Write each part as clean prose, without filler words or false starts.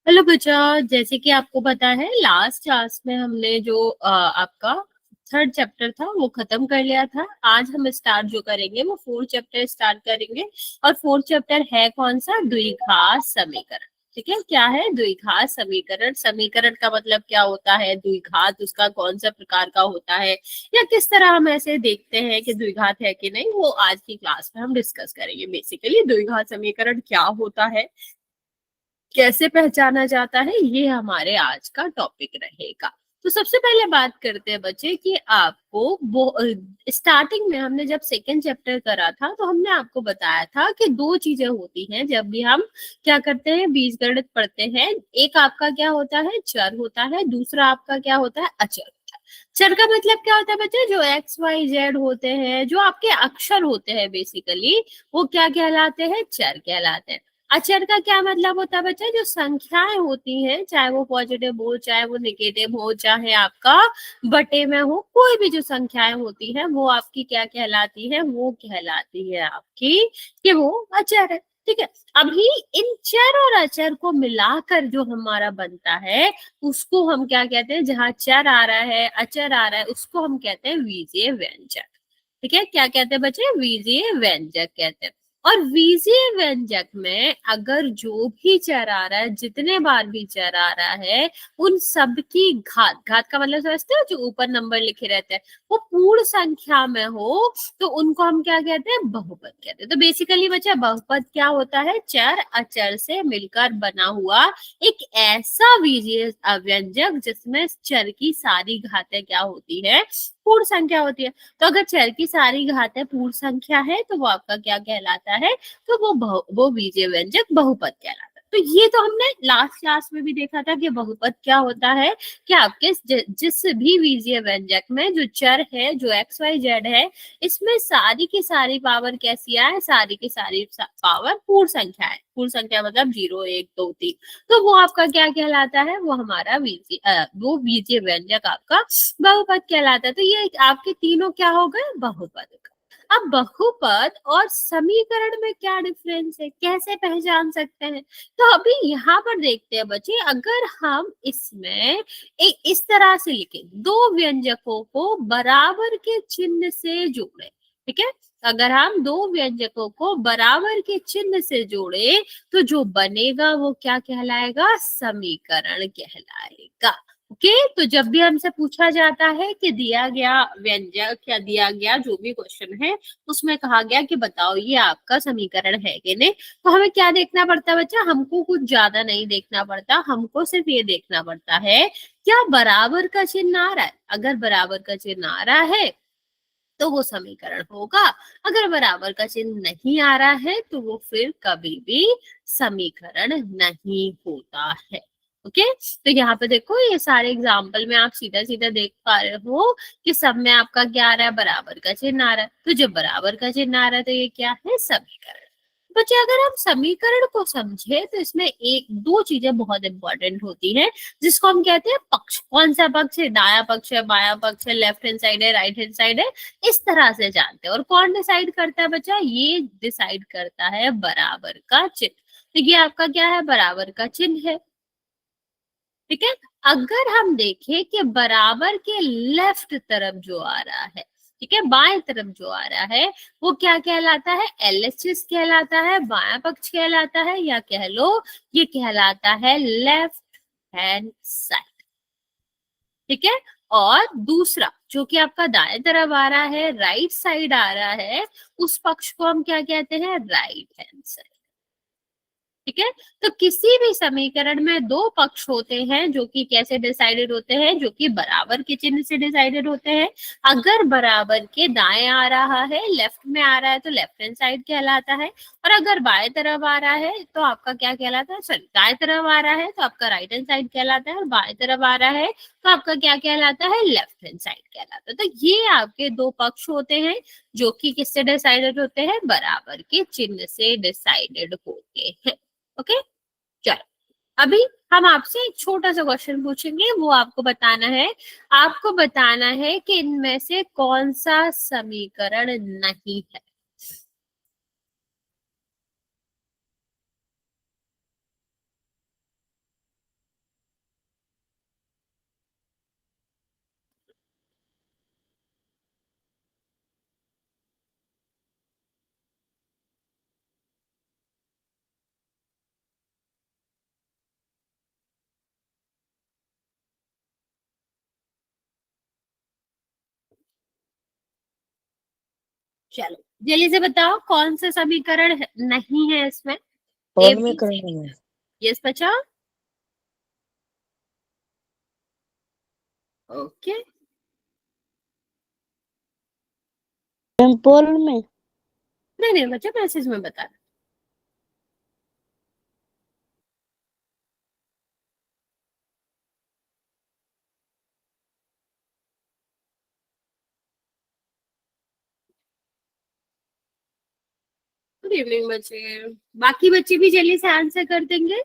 Hello बच्चा। जैसे कि आपको पता है लास्ट क्लास में हमने जो आपका थर्ड चैप्टर था वो खत्म कर लिया था। आज हम स्टार्ट जो करेंगे वो फोर्थ चैप्टर स्टार्ट करेंगे। और फोर्थ चैप्टर है कौन सा? द्विघात समीकरण। ठीक है, क्या है? द्विघात समीकरण। समीकरण का मतलब क्या होता है, द्विघात उसका कौन सा प्रकार का होता है, या किस तरह हम ऐसे देखते हैं कि द्विघात है कि नहीं, वो आज की क्लास में हम डिस्कस करेंगे। बेसिकली द्विघात समीकरण क्या होता है, कैसे पहचाना जाता है, ये हमारे आज का टॉपिक रहेगा। तो सबसे पहले बात करते हैं बच्चे कि आपको वो स्टार्टिंग में हमने जब सेकेंड चैप्टर करा था तो हमने आपको बताया था कि दो चीजें होती हैं जब भी हम क्या करते हैं, बीजगणित पढ़ते हैं। एक आपका क्या होता है, चर होता है। दूसरा आपका क्या होता है, अचर होता है। चर का मतलब क्या होता है बच्चे? जो एक्स वाई जेड होते हैं, जो आपके अक्षर होते हैं बेसिकली, वो क्या कहलाते हैं? चर कहलाते हैं। अचर का क्या मतलब होता है बच्चा? जो संख्याएं होती हैं, चाहे वो पॉजिटिव हो, चाहे वो निगेटिव हो, चाहे आपका बटे में हो, कोई भी जो संख्याएं होती हैं वो आपकी क्या कहलाती है? वो कहलाती है आपकी कि वो अचर है। ठीक है। अभी इन चर और अचर को मिलाकर जो हमारा बनता है उसको हम क्या कहते हैं? जहां चर आ रहा है, अचर आ रहा है, उसको हम कहते हैं बीजीय व्यंजक। ठीक है, क्या कहते हैं बच्चे? बीजीय व्यंजक कहते हैं। और बीजीय व्यंजक में अगर जो भी चर आ रहा है, जितने बार भी चर आ रहा है, उन सब की घात, घात का मतलब समझते हो, जो ऊपर नंबर लिखे रहते हैं, वो पूर्ण संख्या में हो तो उनको हम क्या कहते हैं? बहुपद कहते हैं। तो बेसिकली बच्चा बहुपद क्या होता है? चर अचर से मिलकर बना हुआ एक ऐसा बीजीय व्यंजक जिसमें चर की सारी घातें क्या होती है? पूर्ण संख्या होती है। तो अगर चर की सारी घातें पूर्ण संख्या है तो वो आपका क्या कहलाता है? तो वो बीजीय व्यंजक बहुपद कहलाता है। तो ये तो हमने लास्ट क्लास में भी देखा था कि बहुपद क्या होता है, कि आपके जिस भी बीजीय व्यंजक में जो चर है, जो एक्स वाई जेड है, इसमें सारी की सारी पावर कैसी है? सारी की सारी पावर पूर्ण संख्या है। पूर्ण संख्या मतलब 0 1 2 3। तो वो आपका क्या कहलाता है? वो हमारा वो बीजीय व्यंजक आपका बहुपद कहलाता है। तो ये आपके तीनों क्या हो गए? बहुपद। अब बहुपद और समीकरण में क्या डिफरेंस है, कैसे पहचान सकते हैं? तो अभी यहाँ पर देखते हैं बच्चे, अगर हम इसमें एक इस तरह से लिखें, दो व्यंजकों को बराबर के चिन्ह से जोड़े। ठीक है, अगर हम दो व्यंजकों को बराबर के चिन्ह से जोड़े तो जो बनेगा वो क्या कहलाएगा? समीकरण कहलाएगा। ओके। तो जब भी हमसे पूछा जाता है कि दिया गया व्यंजक या दिया गया जो भी क्वेश्चन है उसमें कहा गया कि बताओ ये आपका समीकरण है कि नहीं, तो हमें क्या देखना पड़ता है बच्चा? हमको कुछ ज्यादा नहीं देखना पड़ता, हमको सिर्फ ये देखना पड़ता है क्या बराबर का चिन्ह आ रहा है। अगर बराबर का चिन्ह आ रहा है तो वो समीकरण होगा। अगर बराबर का चिन्ह नहीं आ रहा है तो वो फिर कभी भी समीकरण नहीं होता है। ओके। तो यहाँ पे देखो, ये सारे एग्जाम्पल में आप सीधा सीधा देख पा रहे हो कि सब में आपका क्या आ रहा है? बराबर का चिन्ह आ रहा है। तो जब बराबर का चिन्ह आ रहा है तो ये क्या है? समीकरण। बच्चे अगर हम समीकरण को समझे तो इसमें एक दो चीजें बहुत इंपॉर्टेंट होती हैं जिसको हम कहते हैं पक्ष। कौन सा पक्ष है? दाया पक्ष है, बाया पक्ष है, लेफ्ट हैंड साइड है, राइट हैंड साइड है, इस तरह से जानते हैं। और कौन डिसाइड करता है बच्चा? ये डिसाइड करता है बराबर का चिन्ह। तो ये आपका क्या है? बराबर का चिन्ह है। ठीक है। अगर हम देखें कि बराबर के लेफ्ट तरफ जो आ रहा है, ठीक है, बाएं तरफ जो आ रहा है, वो क्या कहलाता है? एलएचएस कहलाता है, बायां पक्ष कहलाता है, या कह लो ये कहलाता है लेफ्ट हैंड साइड। ठीक है। और दूसरा जो कि आपका दाएं तरफ आ रहा है, राइट साइड आ रहा है, उस पक्ष को हम क्या कहते हैं? Right hand side. ठीक है। तो किसी भी समीकरण में दो पक्ष होते हैं जो कि कैसे डिसाइडेड होते हैं? जो कि बराबर के चिन्ह से डिसाइडेड होते हैं। अगर बराबर के दाएं आ रहा है, लेफ्ट में आ रहा है, तो लेफ्ट हैंड साइड कहलाता है। और अगर बाएं तरफ आ रहा है तो आपका क्या कहलाता है? सॉरी, दाएं तरफ आ रहा है तो आपका राइट हैंड साइड कहलाता है, और बाएं तरफ आ रहा है तो आपका क्या कहलाता है? लेफ्ट हैंड साइड कहलाता है। तो ये आपके दो पक्ष होते हैं जो कि किससे डिसाइडेड होते हैं? बराबर के चिन्ह से डिसाइडेड होते हैं। ओके। चलो, अभी हम आपसे एक छोटा सा क्वेश्चन पूछेंगे, वो आपको बताना है। आपको बताना है कि इनमें से कौन सा समीकरण नहीं है। चलो जल्दी से बताओ कौन सा समीकरण नहीं है इसमें, ए कौन में बी सी। करना है? यस बच्चा। ओके। टेम्पोल में। नहीं नहीं बच्चा, मैसेज में बता। गुड इवनिंग बच्चे। बाकी बच्चे भी जल्दी से आंसर कर देंगे।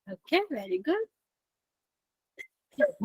Okay very good.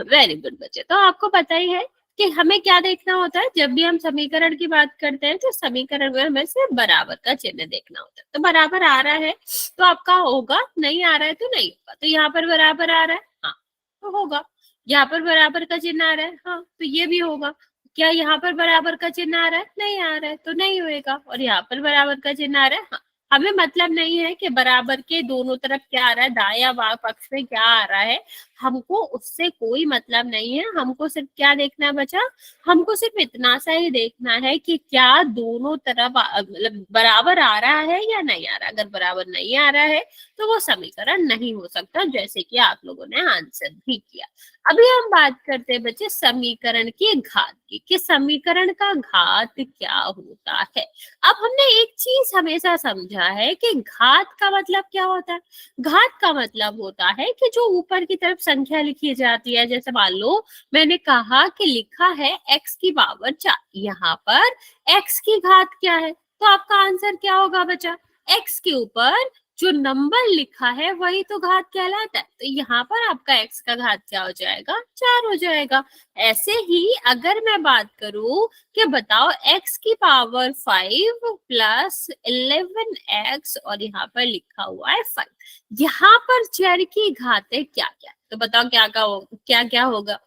Very good बच्चे, तो आपको पता ही है कि हमें क्या देखना होता है जब भी हम समीकरण की बात करते हैं, तो समीकरण में हमें सिर्फ बराबर का चिन्ह देखना होता है। तो बराबर आ रहा है तो आपका होगा, नहीं आ रहा है तो नहीं होगा। तो यहाँ पर बराबर आ रहा है, हाँ तो होगा। यहाँ पर बराबर का चिन्ह आ रहा है, हाँ तो ये भी होगा। क्या यहाँ पर बराबर का चिन्ह आ रहा है? नहीं आ रहा है तो नहीं होएगा। और यहाँ पर बराबर का चिन्ह आ रहा है, हाँ। हमें मतलब नहीं है कि बराबर के दोनों तरफ क्या आ रहा है, दाया बाएं पक्ष में क्या आ रहा है, हमको उससे कोई मतलब नहीं है। हमको सिर्फ क्या देखना है बच्चा, हमको सिर्फ इतना सा ही देखना है कि क्या दोनों तरफ मतलब बराबर आ रहा है या नहीं आ रहा। अगर बराबर नहीं आ रहा है तो वो समीकरण नहीं हो सकता, जैसे कि आप लोगों ने आंसर भी किया। अभी हम बात करते हैं बच्चे समीकरण की घात की, कि समीकरण का घात क्या होता है। अब हमने एक चीज हमेशा समझा है कि घात का मतलब क्या होता है। घात का मतलब होता है कि जो ऊपर की तरफ संख्या लिखी जाती है, जैसे मान लो मैंने कहा कि लिखा है x की पावर 4, यहाँ पर x की घात क्या है, तो आपका आंसर क्या होगा बच्चा, x के ऊपर जो नंबर लिखा है वही तो घात कहलाता है। तो यहाँ पर आपका x का घात क्या हो जाएगा, 4 हो जाएगा। ऐसे ही अगर मैं बात करूं कि बताओ x की पावर 5 प्लस 11x और यहाँ पर लिखा हुआ है 5, यहाँ पर चर की घातें क्या क्या, तो बताओ क्या क्या होगा।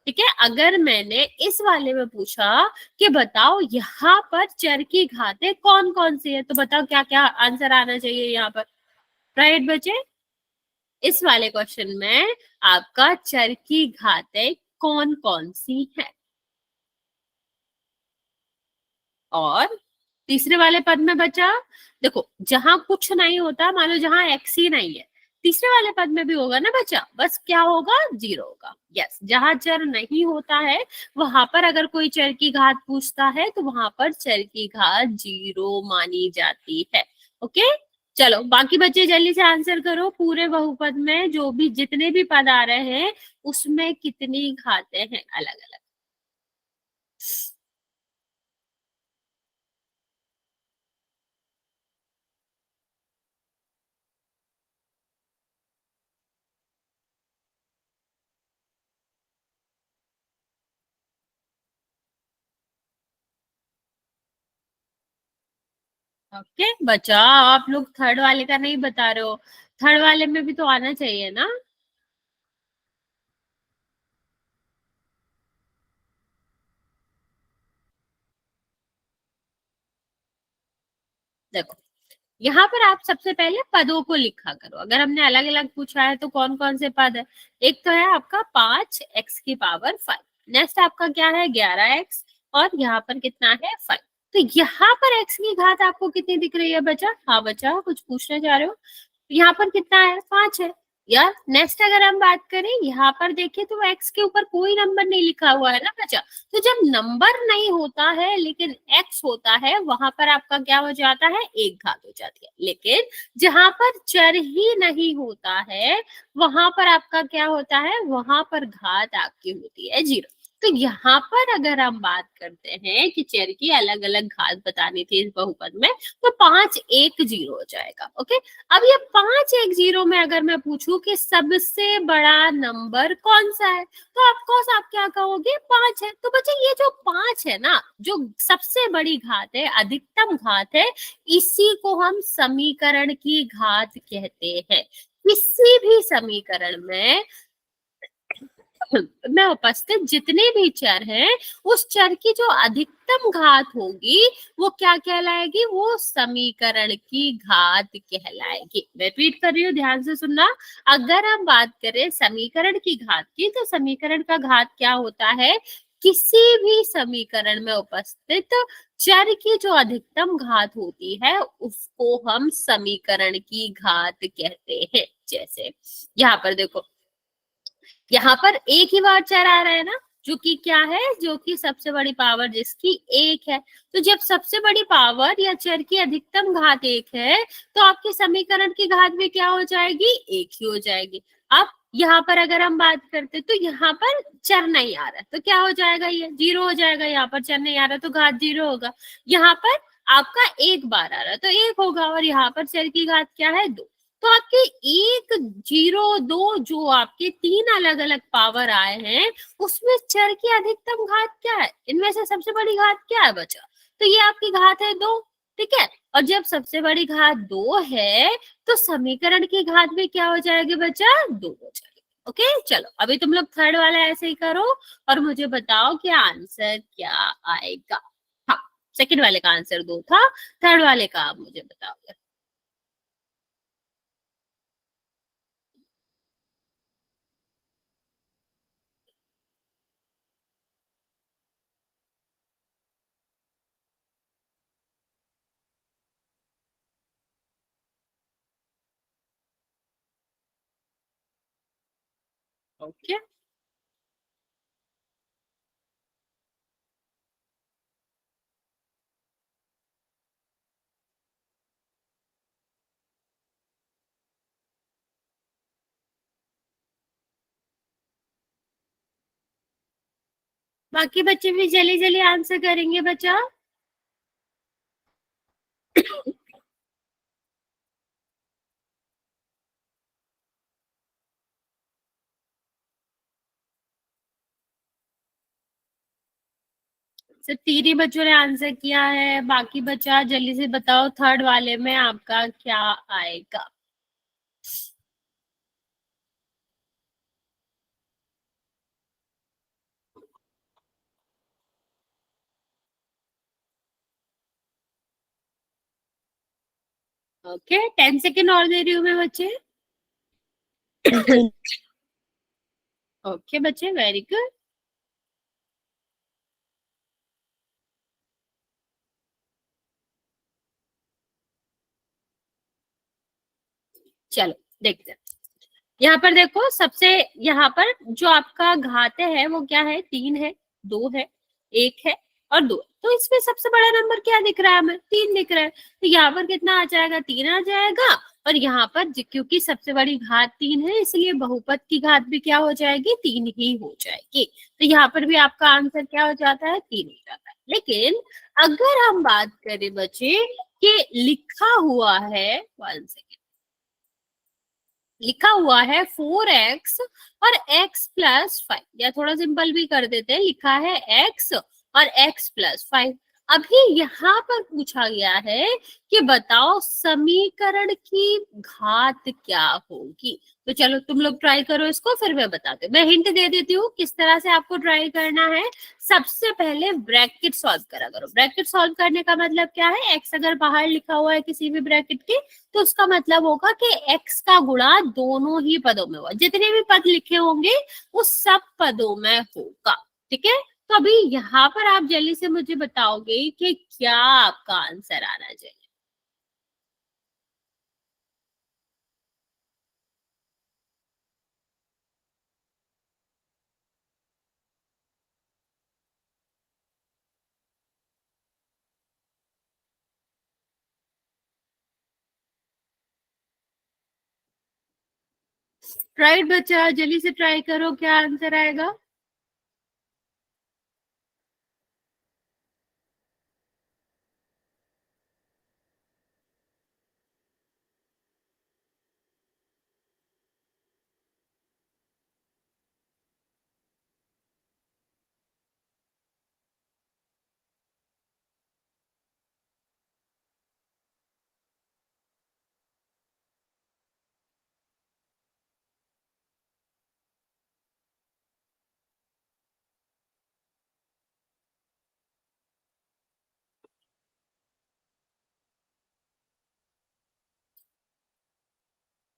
ठीक है, अगर मैंने इस वाले में पूछा कि बताओ यहाँ पर चर की घातें कौन कौन सी है, तो बताओ क्या क्या आंसर आना चाहिए यहाँ पर। राइट बच्चे, इस वाले क्वेश्चन में आपका चर की घातें कौन कौन सी है। और तीसरे वाले पद में बचा, देखो जहां कुछ नहीं होता, मान लो जहां एक्स ही नहीं है, तीसरे वाले पद में भी होगा ना बच्चा, बस क्या होगा, जीरो होगा। यस, जहां चर नहीं होता है वहां पर अगर कोई चर की घात पूछता है तो वहां पर चर की घात जीरो मानी जाती है। ओके, चलो बाकी बच्चे जल्दी से आंसर करो, पूरे बहुपद में जो भी जितने भी पद आ रहे हैं उसमें कितनी घातें हैं अलग अलग। ओके बच्चा, आप लोग थर्ड वाले का नहीं बता रहे हो, थर्ड वाले में भी तो आना चाहिए ना। देखो यहाँ पर आप सबसे पहले पदों को लिखा करो। अगर हमने अलग अलग पूछा है तो कौन कौन से पद है, एक तो है आपका 5x की पावर 5, नेक्स्ट आपका क्या है 11x, और यहाँ पर कितना है 5। तो यहाँ पर x की घात आपको कितनी दिख रही है बच्चा, हाँ बच्चा कुछ पूछना चाह रहे हो, यहाँ पर कितना है 5 है। यार नेक्स्ट अगर हम बात करें यहाँ पर देखिए तो एक्स के ऊपर कोई नंबर नहीं लिखा हुआ है ना बच्चा। तो जब नंबर नहीं होता है लेकिन एक्स होता है वहां पर आपका क्या हो जाता है, एक घात हो जाती है। लेकिन जहां पर चर ही नहीं होता है वहां पर आपका क्या होता है, वहां पर घात आपकी होती है जीरो। तो यहाँ पर अगर हम बात करते हैं कि चर की अलग अलग घात बतानी थी इस बहुपद में, तो 5 1 0 हो जाएगा। ओके, अब ये 5 1 0 में अगर मैं पूछूं कि सबसे बड़ा नंबर कौन सा है, तो ऑफकोर्स आप क्या कहोगे 5 है। तो बच्चे ये जो 5 है ना, जो सबसे बड़ी घात है, अधिकतम घात है, इसी को हम समीकरण की घात कहते हैं। किसी भी समीकरण में में उपस्थित जितने भी चर हैं, उस चर की जो अधिकतम घात होगी वो क्या कहलाएगी? वो समीकरण की घात कहलाएगी। मैं रिपीट कर रही हूँ, ध्यान से सुनना। अगर हम बात करें समीकरण की घात की, तो समीकरण का घात क्या होता है? किसी भी समीकरण में उपस्थित चर की जो अधिकतम घात होती है उसको हम समीकरण की घात कहते हैं। जैसे यहाँ पर देखो, यहाँ पर एक ही बार चर आ रहा है ना, जो कि क्या है? जो कि सबसे बड़ी पावर जिसकी एक है। तो जब सबसे बड़ी पावर या चर की अधिकतम घात एक है, तो आपके समीकरण की घात भी क्या हो जाएगी? एक ही हो जाएगी। अब यहाँ पर अगर हम बात करते तो यहाँ पर चर नहीं आ रहा, तो क्या हो जाएगा? ये जीरो हो जाएगा। यहाँ पर चर नहीं आ रहा तो घात जीरो होगा। यहाँ पर आपका एक बार आ रहा है तो एक होगा, और यहाँ पर चर की घात क्या है? दो। तो आपके एक, जीरो, दो, जो आपके तीन अलग अलग पावर आए हैं, उसमें चर की अधिकतम घात क्या है? इनमें से सबसे बड़ी घात क्या है बचा? तो ये आपकी घात है दो। ठीक है, और जब सबसे बड़ी घात दो है, तो समीकरण की घात भी क्या हो जाएगी बचा? दो हो जाएगी। ओके, चलो अभी तुम लोग थर्ड वाला ऐसे ही करो और मुझे बताओ कि आंसर क्या आएगा। हाँ, सेकंड वाले का आंसर दो था, थर्ड वाले का आप मुझे बताओगे। ओके, बाकी बच्चे भी जल्दी जल्दी आंसर करेंगे बच्चा। सिर्फ तीन ही बच्चों ने आंसर किया है, बाकी बच्चा जल्दी से बताओ थर्ड वाले में आपका क्या आएगा। ओके, 10 सेकेंड और दे रही हूँ मैं बच्चे। ओके बच्चे, वेरी गुड। चलो देखते हैं। यहाँ पर देखो, सबसे यहाँ पर जो आपका घाते है वो क्या है? तीन है, दो है, एक है और दो है। तो इसमें सबसे बड़ा नंबर क्या दिख रहा है? हमें तीन दिख रहा है। तो यहाँ पर कितना आ जाएगा? तीन आ जाएगा। और यहाँ पर क्योंकि सबसे बड़ी घात तीन है, इसलिए बहुपद की घात भी क्या हो जाएगी? तीन ही हो जाएगी। तो यहाँ पर भी आपका आंसर क्या हो जाता है? तीन हो जाता है। लेकिन अगर हम बात करें बच्चे कि लिखा हुआ है, 1 सेकेंड, लिखा हुआ है 4x और x+5, या थोड़ा सिंपल भी कर देते हैं, लिखा है x और x+5। अभी यहाँ पर पूछा गया है कि बताओ समीकरण की घात क्या होगी। तो चलो तुम लोग ट्राई करो इसको, फिर मैं बताती हूँ। मैं हिंट दे देती हूँ किस तरह से आपको ट्राई करना है। सबसे पहले ब्रैकेट सॉल्व करा करो। ब्रैकेट सॉल्व करने का मतलब क्या है? एक्स अगर बाहर लिखा हुआ है किसी भी ब्रैकेट के, तो उसका मतलब होगा कि x का गुणा दोनों ही पदों में होगा। जितने भी पद लिखे होंगे उस सब पदों में होगा। ठीक है, तो अभी यहाँ पर आप जल्दी से मुझे बताओगे कि क्या आपका आंसर आना चाहिए। राइट बच्चा, जल्दी से ट्राई करो, क्या आंसर आएगा।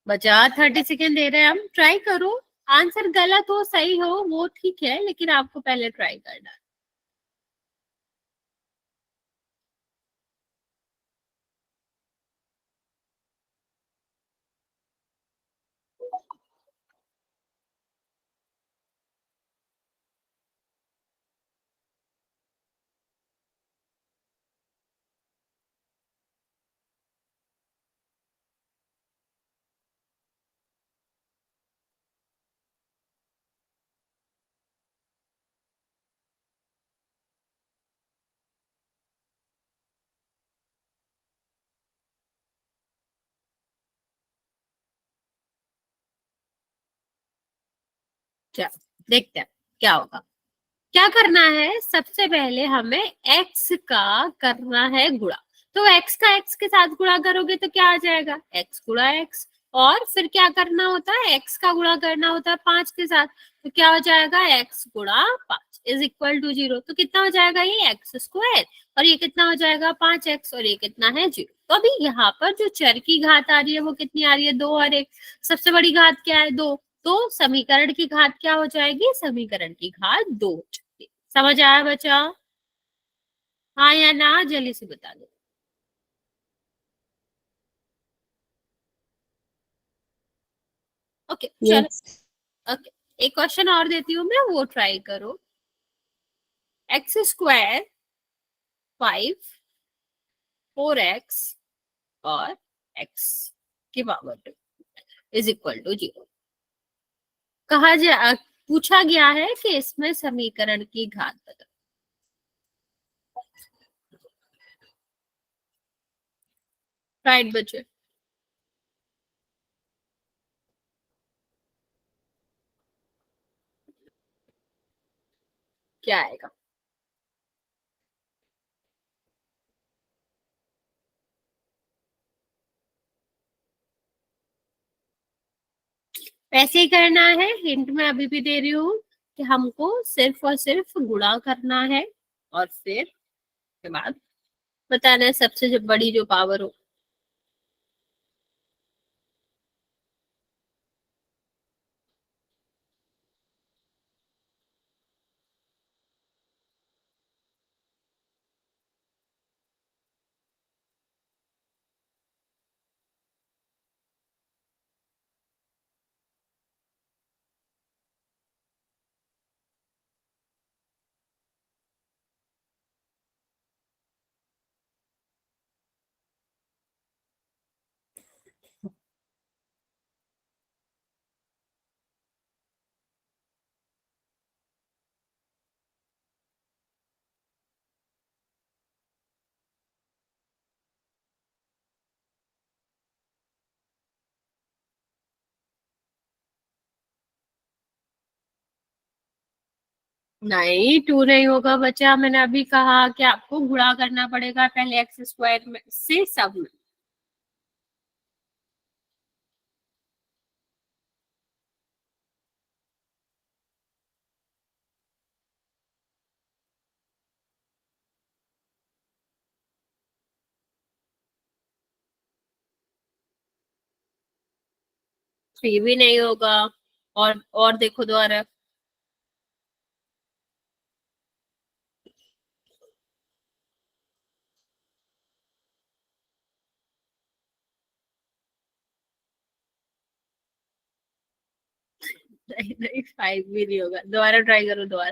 बचा 30 सेकेंड दे रहे हैं हम, ट्राई करो। आंसर गलत हो सही हो वो ठीक है, लेकिन आपको पहले ट्राई करना है। चलो देखते हैं क्या होगा। क्या करना है, सबसे पहले हमें एक्स का करना है गुणा। तो एक्स का एक्स के साथ गुणा करोगे तो क्या आ जाएगा, एक्स गुणा एक्स। और फिर क्या करना होता है, एक्स का गुणा करना होता है 5 के साथ। तो क्या हो जाएगा, एक्स गुणा 5 इज इक्वल टू 0। तो कितना हो जाएगा, ये एक्स स्क्वायर। और ये कितना हो जाएगा, 5x। और ये कितना है, 0। तो अभी यहाँ पर जो चर की घात आ रही है वो कितनी आ रही है, 2 और 1। सबसे बड़ी घात क्या है, 2। तो समीकरण की घात क्या हो जाएगी, समीकरण की घात 2। समझ आया बच्चा, हाँ या ना, जल्दी से बता दो। ओके चलो। यस। ओके, एक क्वेश्चन और देती हूँ मैं, वो ट्राई करो। एक्स स्क्वायर 5 4x और x की पावर 2 इज इक्वल टू 0। कहा जा पूछा गया है कि इसमें समीकरण की घात बताओ। राइट बच्चे, क्या आएगा, वैसे ही करना है। हिंट मैं अभी भी दे रही हूँ कि हमको सिर्फ और सिर्फ गुणा करना है, और फिर के बाद बताना है सबसे जो बड़ी जो पावर हो। नहीं, 2 नहीं होगा बच्चा, मैंने अभी कहा कि आपको गुणा करना पड़ेगा पहले एक्स स्क्वायर में से सब में। थ्री भी नहीं होगा। और देखो दोबारा। नहीं नहीं, 5 भी नहीं होगा, दोबारा ट्राई करो दोबारा।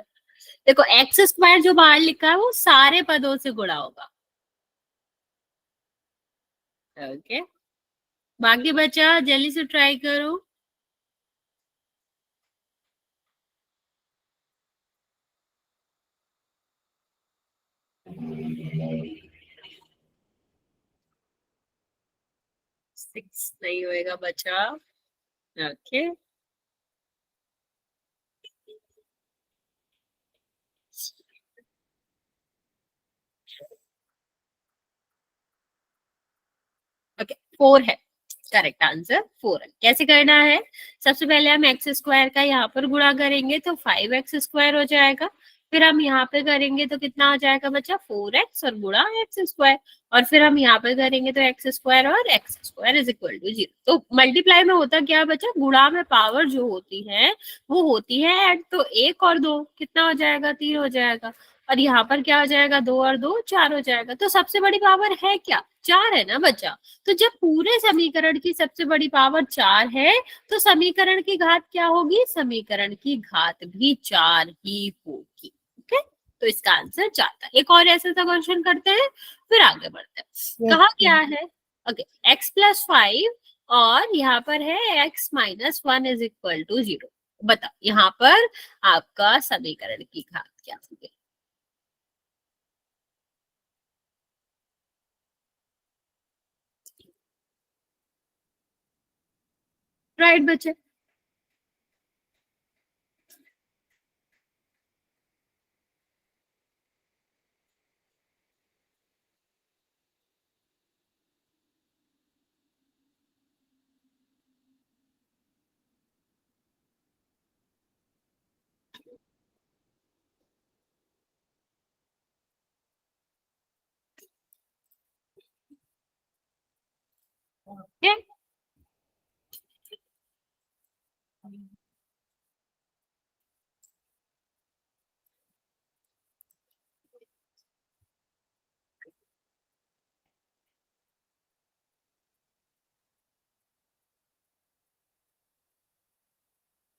देखो एक्स स्क्वायर जो बाहर लिखा है वो सारे पदों से गुणा होगा। ओके, बाकी बचा जल्दी से ट्राई करो। सिक्स नहीं होएगा बचा। ओके, ओके 4 है, करेक्ट आंसर 4 है। कैसे करना है, सबसे पहले हम एक्स स्क्वायर का यहाँ पर गुणा करेंगे तो 5x स्क्वायर हो जाएगा। फिर हम यहाँ पे करेंगे तो कितना हो जाएगा बच्चा, 4x और गुणा एक्स स्क्वायर, और फिर हम यहाँ पे करेंगे तो एक्स स्क्वायर और x square is equal to 0। तो मल्टीप्लाई में होता क्या है बच्चा, गुणा में पावर जो होती है वो होती है ऐड, तो 1 और 2 कितना हो जाएगा, 3 हो जाएगा, और यहाँ पर क्या हो जाएगा, 2 और 2 4 हो जाएगा। तो सबसे बड़ी पावर है क्या, 4 है ना बच्चा। तो जब पूरे समीकरण की सबसे बड़ी पावर 4 है तो समीकरण की घात क्या होगी, समीकरण की घात भी 4 ही होगी। ओके, तो इसका आंसर 4 था। एक और ऐसा सा क्वेश्चन करते हैं, फिर आगे बढ़ते हैं। कहा क्या है, ओके, x+5 और यहाँ पर है x-1 इज इक्वल टू 0। बताओ यहाँ पर आपका समीकरण की घात क्या होगी। राइट बच्चे, okay,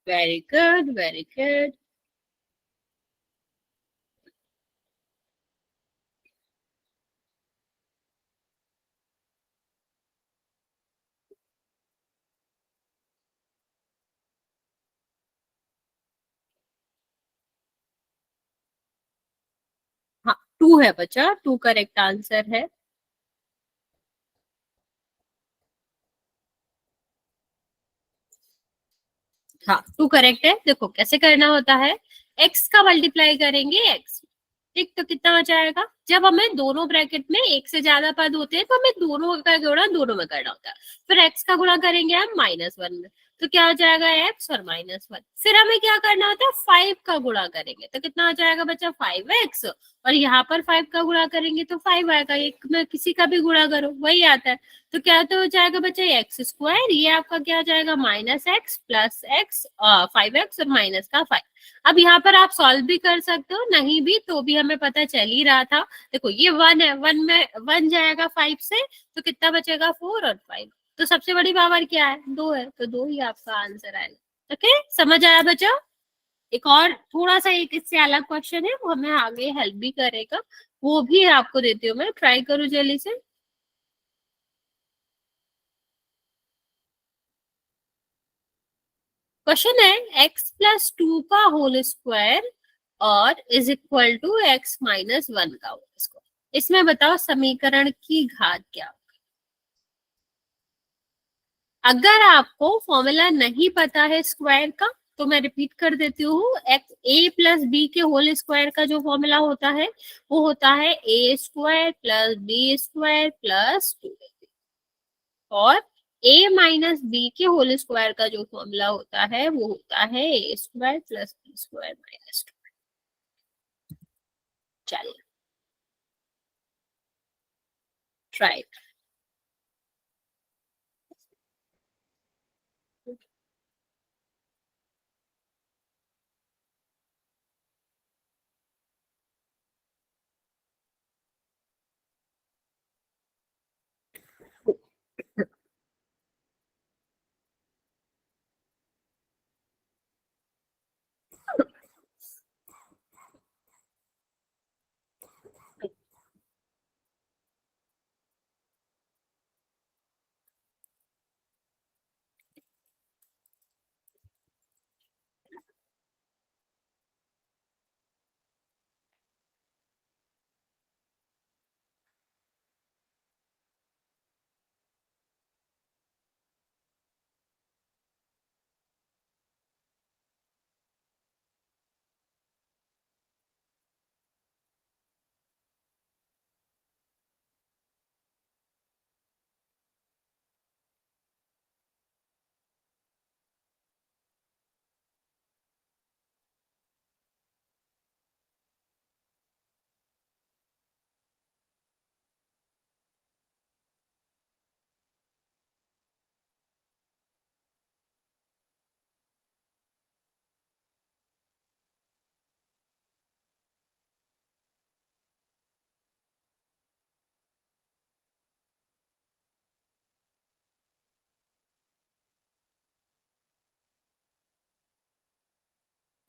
very good very good. हाँ 2 है बच्चा, 2 करेक्ट आंसर है। हाँ 2 करेक्ट है। देखो कैसे करना होता है, x का मल्टीप्लाई करेंगे x, ठीक, तो कितना हो जाएगा, जब हमें दोनों ब्रैकेट में एक से ज्यादा पद होते हैं तो हमें दोनों का गुणा दोनों में करना होता है। फिर x का गुणा करेंगे हम -1 में, तो क्या हो जाएगा x और -1। फिर हमें क्या करना होता है, 5 का गुणा करेंगे तो कितना हो जाएगा बच्चा, 5x, और यहाँ पर 5 का गुणा करेंगे तो 5 आएगा, एक में किसी का भी गुणा करो वही आता है। तो क्या तो हो जाएगा बच्चा, एक्स स्क्वायर, ये आपका क्या हो जाएगा, -x प्लस एक्स, 5x और माइनस का 5। अब यहाँ पर आप सॉल्व भी कर सकते हो, नहीं भी तो भी हमें पता चल ही रहा था। देखो ये 1 है, 1 में 1 जाएगा 5 से, तो कितना बचेगा, 4 और 5। तो सबसे बड़ी पावर क्या है, 2 है, तो 2 ही आपका आंसर आएगा। ओके, समझ आया बच्चा। एक और थोड़ा सा एक इससे अलग क्वेश्चन है, वो हमें आगे हेल्प भी करेगा, वो भी आपको देती हूँ मैं, ट्राई करो जल्दी से। क्वेश्चन है x+2 का होल स्क्वायर और इज इक्वल टू x-1 का होल स्क्वायर। इसमें बताओ समीकरण की घात क्या। अगर आपको फॉर्मूला नहीं पता है स्क्वायर का तो मैं रिपीट कर देती हूँ, एक्स a+b के होल स्क्वायर का जो फॉर्मूला होता है वो होता है a² + b² + 2, और a-b के होल स्क्वायर का जो फॉर्मूला होता है वो होता है a² + b² -2। चलिए ट्राई।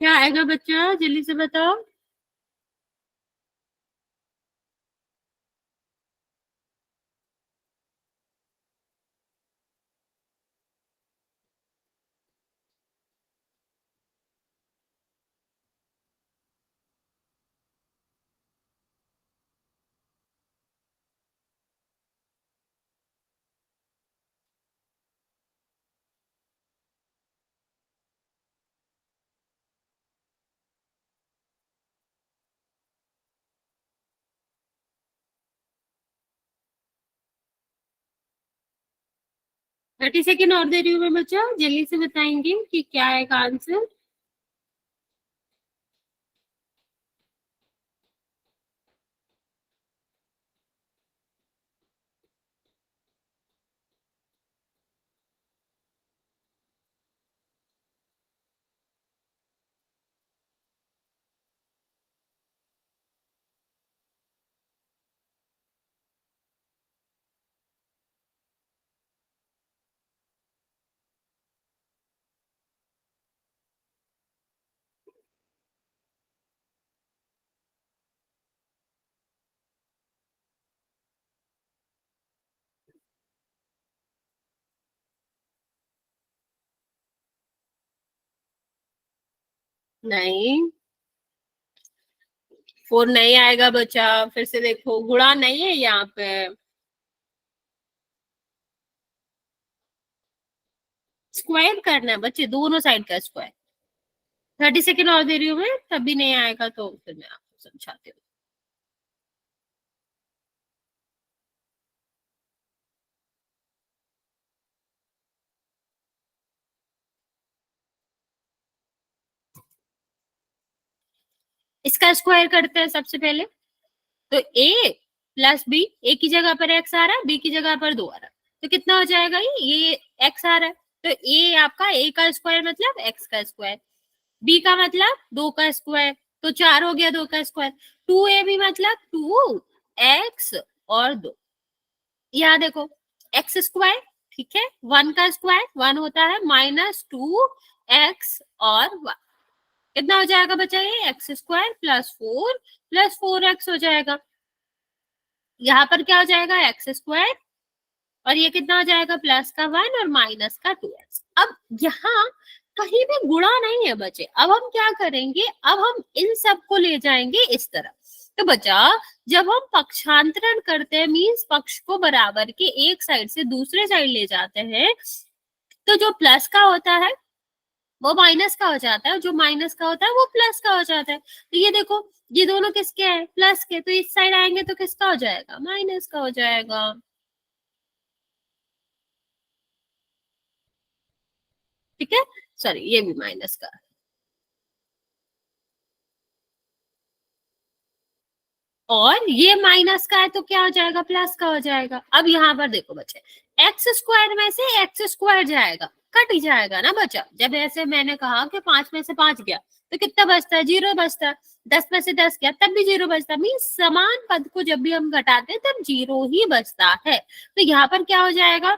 क्या आएगा बच्चा, जल्दी से बताओ। थर्टी सेकेंड और दे रही हूँ मैं बच्चा, जल्दी से बताएंगे कि क्या आएगा आंसर। नहीं, फोर नहीं आएगा बच्चा, फिर से देखो, गुणा नहीं है यहाँ पे। स्क्वायर करना है बच्चे, दोनों साइड का स्क्वायर। 30 सेकेंड और दे रही हूँ मैं, तभी नहीं आएगा तो फिर मैं आपको समझाती हूँ। इसका स्क्वायर करते हैं सबसे पहले। तो ए प्लस बी, ए की जगह पर एक्स आ रहा है, बी की जगह पर 2 आ रहा है, तो कितना हो जाएगा, ये एक्स आ रहा है, तो ए आपका ए का स्क्वायर मतलब एक्स का स्क्वायर, बी का मतलब 2 का स्क्वायर, तो 4 हो गया 2 का स्क्वायर, 2 ए बी मतलब 2 एक्स और 2। यहाँ देखो, एक्स स्क्वायर, ठीक है, 1 का स्क्वायर 1 होता है, -2 एक्स और 1, कितना हो जाएगा बच्चा, ये एक्स स्क्वायर प्लस 4 एक्स हो जाएगा। यहाँ पर क्या हो जाएगा, एक्स स्क्वायर, और ये कितना हो जाएगा, +1 और -2x। अब यहाँ कहीं भी गुणा नहीं है बच्चे, अब हम क्या करेंगे, अब हम इन सबको ले जाएंगे इस तरफ। तो बच्चा, जब हम पक्षांतरण करते हैं, मीन्स पक्ष को बराबर के एक साइड से दूसरे साइड ले जाते हैं, तो जो प्लस का होता है वो माइनस का हो जाता है, जो माइनस का होता है वो प्लस का हो जाता है। तो ये देखो, ये दोनों किसके हैं, प्लस के, तो इस साइड आएंगे तो किसका हो जाएगा, माइनस का हो जाएगा। ठीक है, सॉरी, ये भी माइनस का। और ये माइनस का है तो क्या हो जाएगा, प्लस का हो जाएगा। अब यहाँ पर देखो बच्चे, एक्स स्क्वायर में से एक्स स्क्वायर जाएगा, कट ही जाएगा ना बच्चा। जब ऐसे मैंने कहा कि 5 में से 5 गया तो कितना बचता है, 0 बचता है। 10 में से 10 गया तब भी 0 बचता है, मीन समान पद को जब भी हम घटाते हैं तब 0 ही बचता है। तो यहाँ पर क्या हो जाएगा,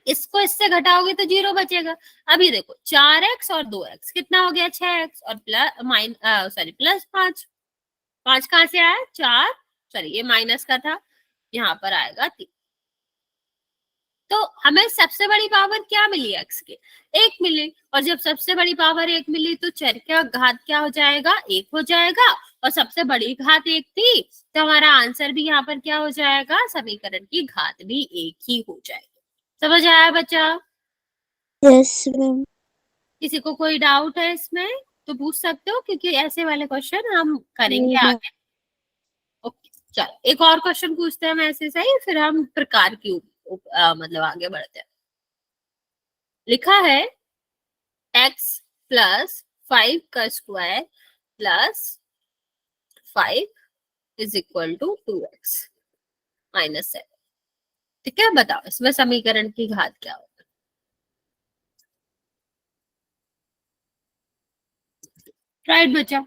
इसको इससे घटाओगे तो 0 बचेगा। अभी देखो, 4x और 2x कितना हो गया, 6x और +5। 5 कहाँ से आया, 4, सॉरी ये माइनस का था, यहाँ पर आएगा 3। तो हमें सबसे बड़ी पावर क्या मिली, एक्स के 1 मिली, और जब सबसे बड़ी पावर 1 मिली तो चर का घात क्या हो जाएगा, 1 हो जाएगा, और सबसे बड़ी घात 1 थी, तो हमारा आंसर भी यहाँ पर क्या हो जाएगा, समीकरण की घात भी 1 ही हो जाएगी। समझ आया बच्चा। Yes ma'am. किसी को कोई डाउट है इसमें तो पूछ सकते हो, क्योंकि ऐसे वाले क्वेश्चन हम करेंगे आगे। ओके, चलो एक और क्वेश्चन पूछते हैं हम ऐसे सही, फिर हम प्रकार की मतलब आगे बढ़ते हैं। लिखा है x+5 का स्क्वायर +5 = 2x-7। ठीक है, बताओ इसमें समीकरण की घात क्या होगी। राइट बच्चा।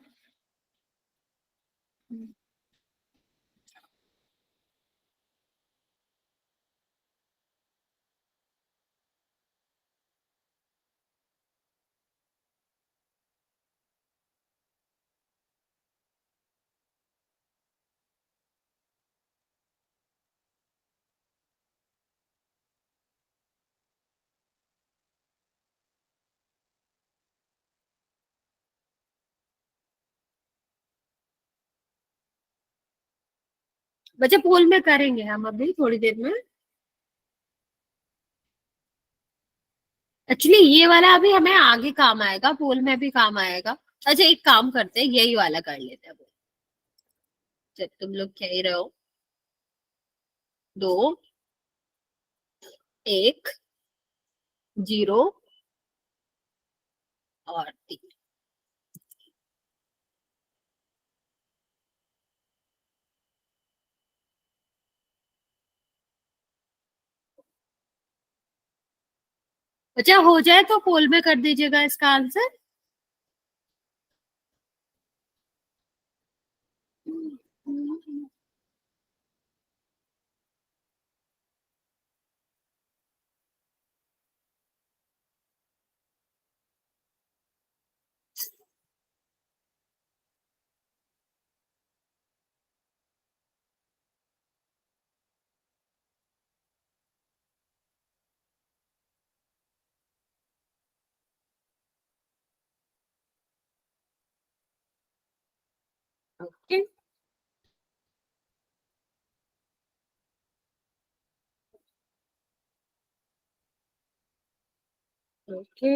बच्चे पोल में करेंगे हम अभी थोड़ी देर में। एक्चुअली ये वाला अभी हमें आगे काम आएगा, पोल में भी काम आएगा। अच्छा एक काम करते हैं, यही वाला कर लेते हैं। जब तुम लोग कह ही रहे हो, 2 1 0 और 3। अच्छा हो जाए तो पोल में कर दीजिएगा इसका आंसर। Okay okay.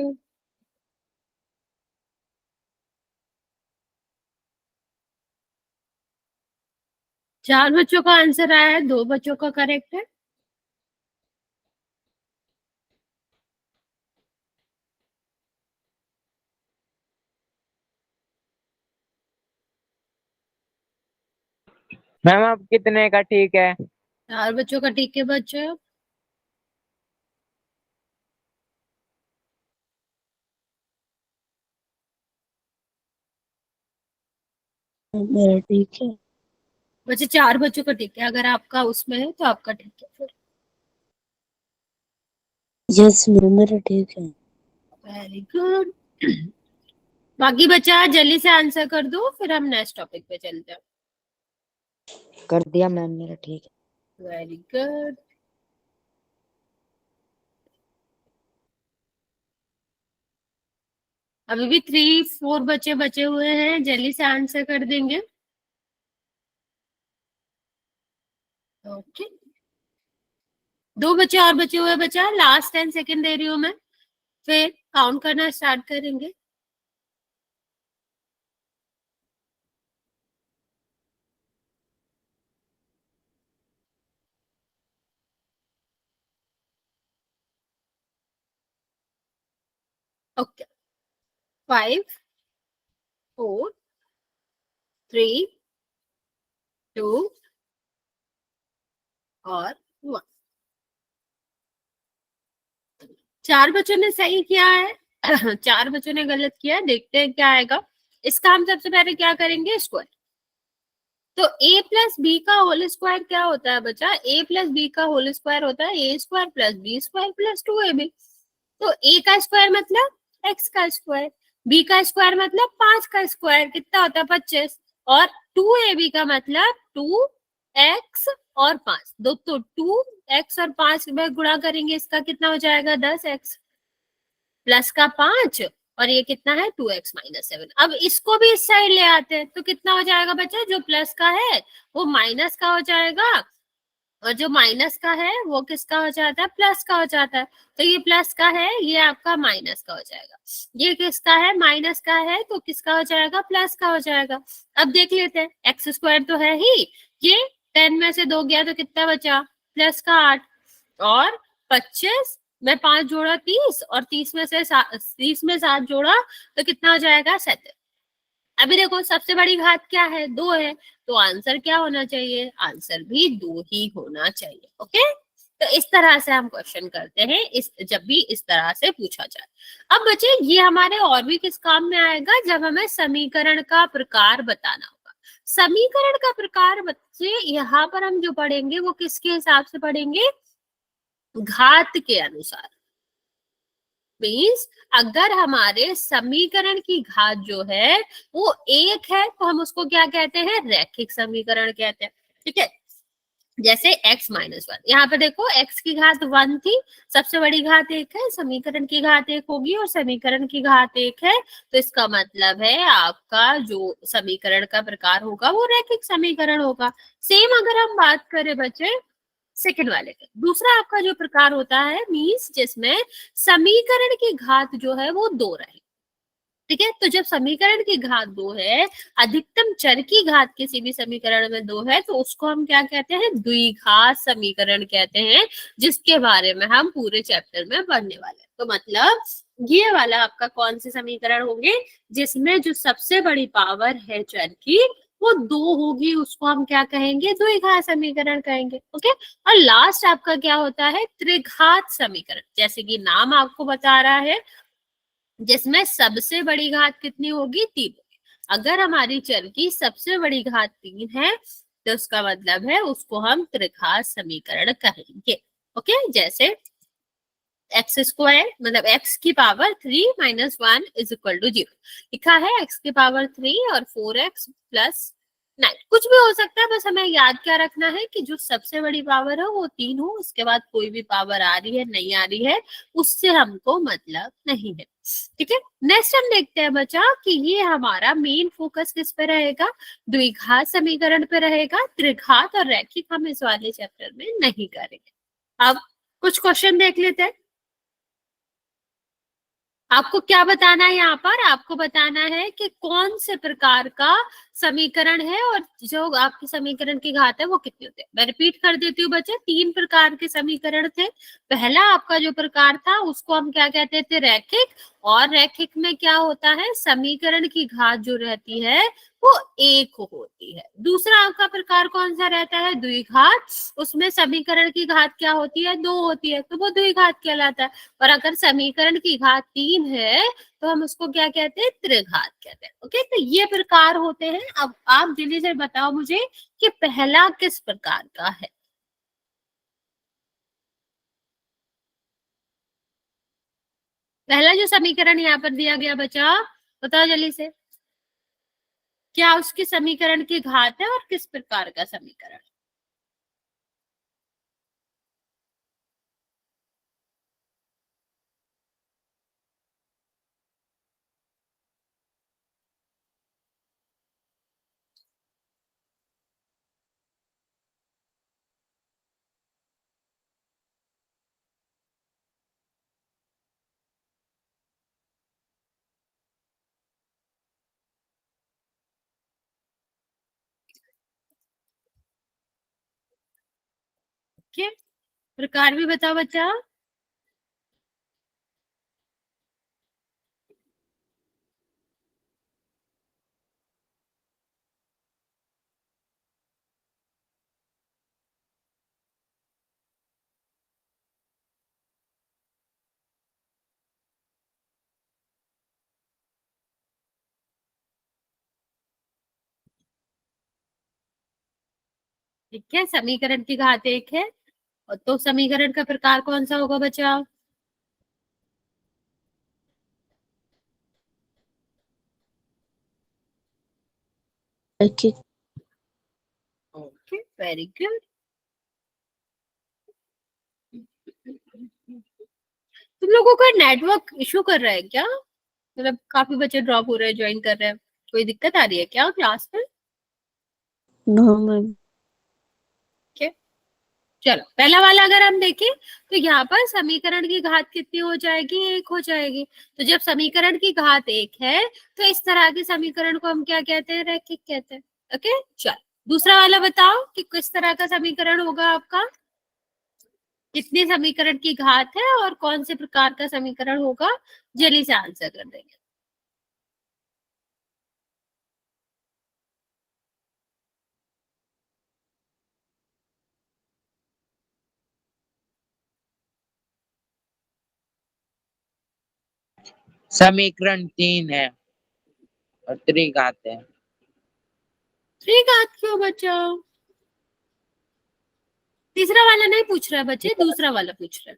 4 बच्चों का आंसर आया है, 2 बच्चों का करेक्ट है। मैम अब कितने का ठीक है? 4 बच्चों का ठीक है बच्चे। मेरा ठीक है। बच्चे 4 बच्चों का ठीक है, अगर आपका उसमें है तो आपका ठीक है फिर। यस मैम मेरा ठीक है। Very good. बाकी बच्चा जल्दी से आंसर कर दो, फिर हम नेक्स्ट टॉपिक पे चलते हैं। कर दिया मैम, मेरा ठीक है। Very good. अभी भी 3 4 बच्चे बचे हुए हैं, जल्दी से आंसर कर देंगे। ओके 2 बच्चे और बचे हुए बच्चा, लास्ट 10 सेकेंड दे रही हूँ मैं, फिर काउंट करना स्टार्ट करेंगे। ओके 5 4 3 2 और 1। 4 बच्चों ने सही किया है। 4 बच्चों ने गलत किया है, देखते हैं क्या आएगा। इसका हम सबसे पहले क्या करेंगे, स्क्वायर। तो a प्लस बी का होल स्क्वायर क्या होता है बच्चा, a प्लस बी का होल स्क्वायर होता है a square plus b square plus 2ab। तो a का स्क्वायर मतलब x का स्क्वायर, b का स्क्वायर मतलब 5 का स्क्वायर, कितना होता है 25, और 2ab का मतलब 2x और 5, दो तो 2x और 5 में गुणा करेंगे, इसका कितना हो जाएगा 10x प्लस का 5, और ये कितना है 2x माइनस 7। अब इसको भी इस साइड ले आते हैं तो कितना हो जाएगा बच्चा, जो प्लस का है वो माइनस का हो जाएगा, और जो माइनस का है वो किसका हो जाता है, प्लस का हो जाता है। तो ये प्लस का है, ये आपका माइनस का हो जाएगा। ये किसका है, माइनस का है, तो किसका हो जाएगा, प्लस का हो जाएगा। अब देख लेते हैं, एक्स स्क्वायर तो है ही, ये 10 में से 2 गया तो कितना बचा, प्लस का 8, और 25 में 5 जोड़ा 30, और 30 में से 30 में 7 जोड़ा तो कितना हो जाएगा 7। अभी देखो सबसे बड़ी घात क्या है, 2 है, तो आंसर क्या होना चाहिए, आंसर भी 2 ही होना चाहिए। ओके तो इस तरह से हम क्वेश्चन करते हैं, इस जब भी इस तरह से पूछा जाए। अब बच्चे ये हमारे और भी किस काम में आएगा, जब हमें समीकरण का प्रकार बताना होगा। समीकरण का प्रकार बच्चे यहाँ पर हम जो पढ़ेंगे वो किसके हिसाब से पढ़ेंगे, घात के अनुसार। मीन्स अगर हमारे समीकरण की घात जो है वो 1 है तो हम उसको क्या कहते हैं, रैखिक समीकरण कहते हैं। ठीक है, जैसे x माइनस वन, यहाँ पे देखो x की घात 1 थी, सबसे बड़ी घात 1 है, समीकरण की घात 1 होगी और समीकरण की घात 1 है, तो इसका मतलब है आपका जो समीकरण का प्रकार होगा वो रैखिक समीकरण होगा। सेम अगर हम बात करें बच्चे सेकंड वाले का, दूसरा आपका जो प्रकार होता है मीन्स जिसमें समीकरण की घात जो है वो 2 रहे। ठीक है, तो जब समीकरण की घात 2 है, अधिकतम चर की घात किसी भी समीकरण में 2 है, तो उसको हम क्या कहते हैं, द्विघात समीकरण कहते हैं, जिसके बारे में हम पूरे चैप्टर में पढ़ने वाले हैं। तो मतलब ये वाला आपका कौन से समीकरण होंगे, जिसमें जो सबसे बड़ी पावर है चर की वो 2 होगी, उसको हम क्या कहेंगे, द्विघात समीकरण कहेंगे। ओके, और लास्ट आपका क्या होता है, त्रिघात समीकरण, जैसे कि नाम आपको बता रहा है, जिसमें सबसे बड़ी घात कितनी होगी, 3 होगी। अगर हमारी चर की सबसे बड़ी घात 3 है, तो उसका मतलब है उसको हम त्रिघात समीकरण कहेंगे। ओके, जैसे एक्स स्क्वायर मतलब एक्स की power 3 minus 1 is equal to 0 लिखा है, एक्स की पावर 3 और 4x प्लस 9, कुछ भी हो सकता है, बस हमें याद क्या रखना है कि जो सबसे बड़ी पावर है वो 3 हो, उसके बाद कोई भी पावर आ रही है नहीं आ रही है उससे हमको मतलब नहीं है। ठीक है, नेक्स्ट हम देखते हैं बच्चा कि ये हमारा मेन फोकस किस पे रहेगा, द्विघात समीकरण पे रहेगा, त्रिघात और रैखिक हम इस वाले चैप्टर में नहीं करेंगे। अब कुछ क्वेश्चन देख लेते हैं। आपको क्या बताना है, यहाँ पर आपको बताना है कि कौन से प्रकार का समीकरण है और जो आपकी समीकरण की घात है वो कितनी होती है। मैं रिपीट कर देती हूँ बच्चे, 3 प्रकार के समीकरण थे। पहला आपका जो प्रकार था उसको हम क्या कहते थे, रैखिक, और रैखिक में क्या होता है, समीकरण की घात जो रहती है वो 1 होती है। दूसरा आपका प्रकार कौन सा रहता है, द्विघात, उसमें समीकरण की घात क्या होती है, 2 होती है, तो वो द्विघात कहलाता है। और अगर समीकरण की घात 3 है तो हम उसको क्या कहते हैं, त्रिघात कहते हैं। ओके, तो ये प्रकार होते हैं। अब आप जल्दी से बताओ मुझे कि पहला किस प्रकार का है। पहला जो समीकरण यहाँ पर दिया गया बच्चा, बताओ जल्दी से, क्या उसके समीकरण की घात है और किस प्रकार का समीकरण। ओके, प्रकार भी बताओ बच्चा। ठीक है, समीकरण की घात 1 है, और तो समीकरण का प्रकार कौन सा होगा बच्चा। रैखिक। Okay, very good. तुम लोगों का नेटवर्क इशू कर रहा है क्या, मतलब काफी बच्चे ड्रॉप हो रहे हैं, ज्वाइन कर रहे हैं, कोई दिक्कत आ रही है क्या क्लास में। No ma'am. okay. चलो, पहला वाला अगर हम देखें तो यहाँ पर समीकरण की घात कितनी हो जाएगी, 1 हो जाएगी। तो जब समीकरण की घात 1 है तो इस तरह के समीकरण को हम क्या कहते हैं, रैखिक कहते हैं। ओके, चलो दूसरा वाला बताओ कि किस तरह का समीकरण होगा आपका, कितनी समीकरण की घात है और कौन से प्रकार का समीकरण होगा, जल्दी से आंसर कर देंगे। समीकरण 3 है और त्रिघात है। त्रिघात क्यों बच्चा, तीसरा वाला नहीं पूछ रहा है बच्चे, दूसरा वाला पूछ रहा है।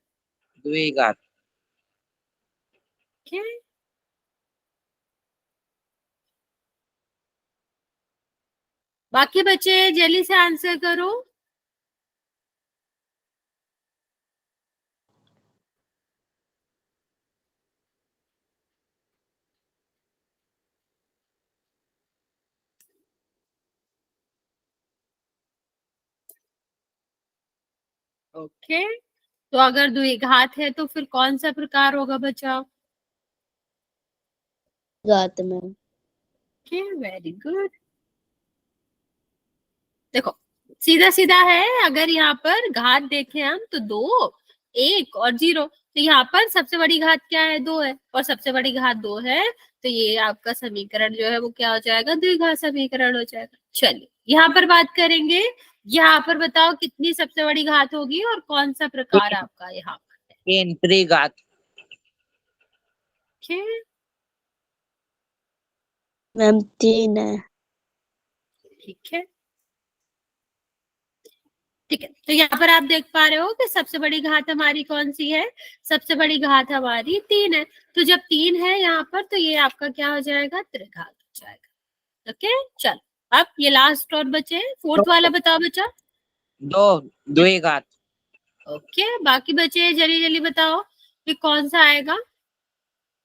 द्विघात। okay? बाकी बच्चे जल्दी से आंसर करो। ओके, तो अगर द्विघात है तो फिर कौन सा प्रकार होगा बच्चा? घात मैम। Okay, very good. देखो, सीधा सीधा है। अगर यहाँ पर घात देखें हम तो 2, 1 और 0, तो यहाँ पर सबसे बड़ी घात क्या है? 2 है, और सबसे बड़ी घात 2 है, तो ये आपका समीकरण जो है वो क्या हो जाएगा? द्विघात समीकरण हो जाएगा। चलिए यहाँ पर बात करेंगे। यहाँ पर बताओ कितनी सबसे बड़ी घात होगी और कौन सा प्रकार आपका यहाँ पर है? 3 त्रिघात। Okay, मैम 3 है। ठीक है, ठीक है। तो यहाँ पर आप देख पा रहे हो कि सबसे बड़ी घात हमारी कौन सी है? सबसे बड़ी घात हमारी 3 है। तो जब 3 है यहाँ पर तो ये आपका क्या हो जाएगा? त्रिघात हो जाएगा। ओके, चलो अब ये लास्ट और बचे, फोर्थ वाला बताओ बच्चा। 2 द्विघात। ओके, बाकी बचे जल्दी जल्दी बताओ कि कौन सा आएगा।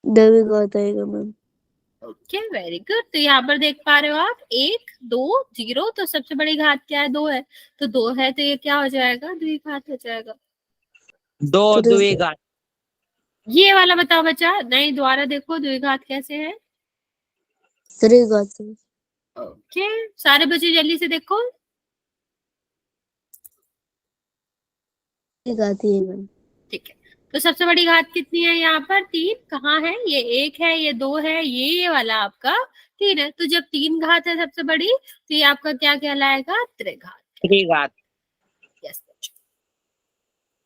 द्विघात आएगा मैम। Okay, very good. तो यहाँ पर देख पा रहे हो आप 1, 2, 0, तो सबसे बड़ी घात क्या है? 2 है, तो 2 है तो ये क्या हो जाएगा? द्विघात हो जाएगा। 2 त्रि- द्विघात। ये वाला बताओ बच्चा, नहीं दोबारा देखो द्विघात कैसे है। त्रिघात। ओके, सारे बच्चे जल्दी से देखो। त्रिघात ही है मैम। ठीक है, तो सबसे बड़ी घात कितनी है यहाँ पर? 3। कहाँ है? ये 1 है, ये 2 है, ये वाला आपका 3 है। तो जब 3 घात है सबसे बड़ी, तो ये आपका क्या कहलाएगा? त्रिघात। त्रिघात। यस बच्चों।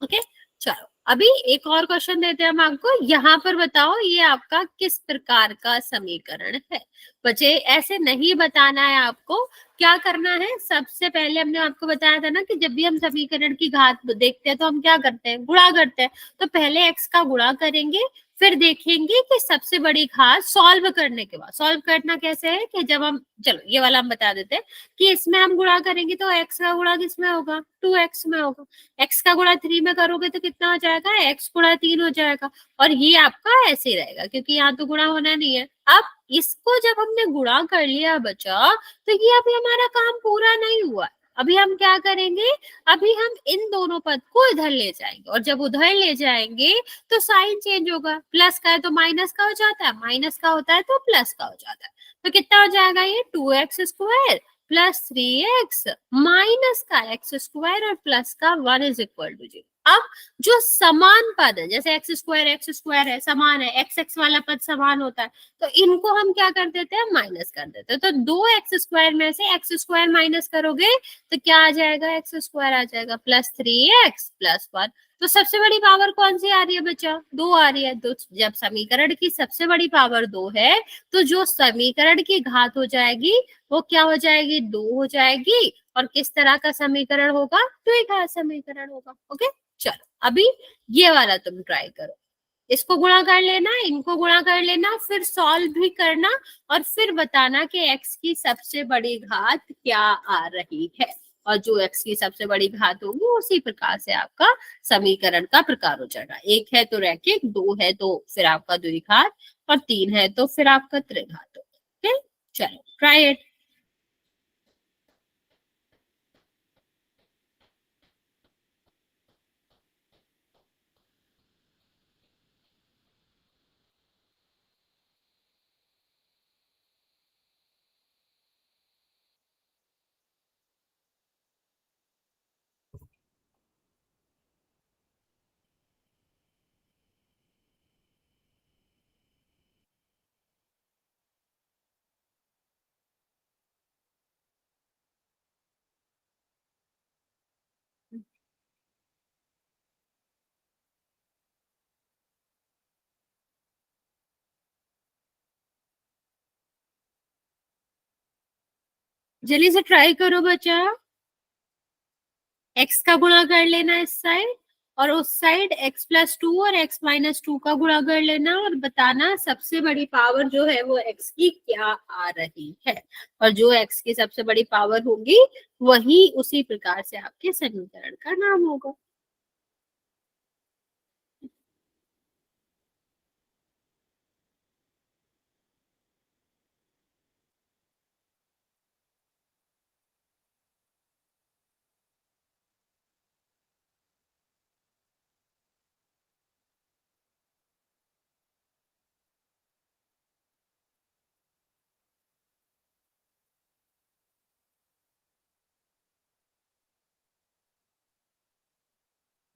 ओके, चलो अभी एक और क्वेश्चन देते हैं हम आपको। यहाँ पर बताओ ये आपका किस प्रकार का समीकरण है? बच्चे ऐसे नहीं बताना है आपको। क्या करना है? सबसे पहले हमने आपको बताया था ना कि जब भी हम समीकरण की घात देखते हैं तो हम क्या करते हैं? गुणा करते हैं। तो पहले x का गुणा करेंगे, फिर देखेंगे कि सबसे बड़ी घात सॉल्व करने के बाद। सॉल्व करना कैसे है कि जब हम, चलो ये वाला हम बता देते हैं कि इसमें हम गुणा करेंगे तो x का गुणा किसमें होगा? 2x में होगा। x का गुणा 3 में करोगे तो कितना हो जाएगा? x गुणा 3 हो जाएगा। और ये आपका ऐसे ही रहेगा क्योंकि यहाँ तो गुणा होना नहीं है। अब इसको जब हमने गुणा कर लिया बच्चा, तो ये अभी हमारा काम पूरा नहीं हुआ। अभी हम क्या करेंगे? अभी हम इन दोनों पद को इधर ले जाएंगे, और जब उधर ले जाएंगे तो साइन चेंज होगा। प्लस का है तो माइनस का हो जाता है, माइनस का होता है तो प्लस का हो जाता है। तो कितना हो जाएगा? ये 2x² प्लस 3x माइनस का x² और प्लस का 1 इज इक्वल टू 0। अब जो समान पद है, जैसे x² है, समान है, x वाला पद समान होता है, तो इनको हम क्या कर देते हैं? माइनस कर देते हैं। तो 2x² में से x² माइनस करोगे तो क्या आ जाएगा? x² आ जाएगा प्लस 3x प्लस 1। तो सबसे बड़ी पावर कौन सी आ रही है बच्चा? 2 आ रही है। तो जब समीकरण की सबसे बड़ी पावर 2 है, तो जो समीकरण की घात हो जाएगी वो क्या हो जाएगी? 2 हो जाएगी। और किस तरह का समीकरण होगा? द्विघात समीकरण होगा। ओके, चलो अभी ये वाला तुम ट्राई करो। इसको गुणा कर लेना, इनको गुणा कर लेना, फिर सॉल्व भी करना, और फिर बताना कि x की सबसे बड़ी घात क्या आ रही है। और जो x की सबसे बड़ी घात होगी उसी प्रकार से आपका समीकरण का प्रकार हो जाएगा। 1 है तो रैखिक, 2 है तो फिर आपका द्विघात, और 3 है तो फिर आपका त्रिघात होगा। ओके, चलो ट्राई इट। जल्दी से ट्राई करो बच्चा। x का गुणा कर लेना इस साइड, और उस साइड x+2 और x-2 का गुणा कर लेना, और बताना सबसे बड़ी पावर जो है वो x की क्या आ रही है। और जो x की सबसे बड़ी पावर होगी वही उसी प्रकार से आपके समीकरण का नाम होगा।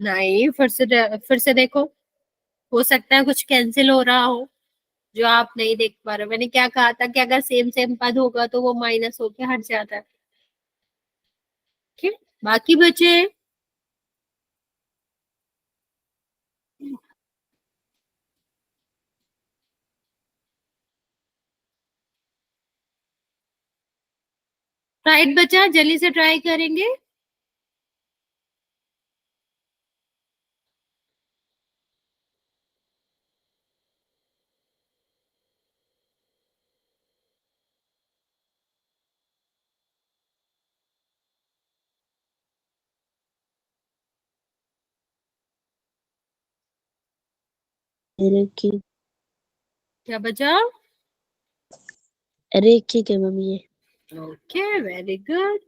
नहीं, फिर से देखो, हो सकता है कुछ कैंसिल हो रहा हो जो आप नहीं देख पा रहे हो। मैंने क्या कहा था कि अगर सेम सेम पद होगा तो वो माइनस होके हट जाता है। ठीक, बाकी बचे राइट बचा, जल्दी से ट्राई करेंगे। रेखिक। क्या बचा? रेखिक है मैम ये। Okay, very good.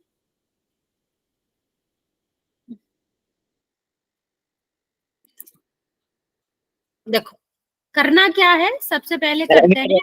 देखो, करना क्या है, सबसे पहले करते हैं।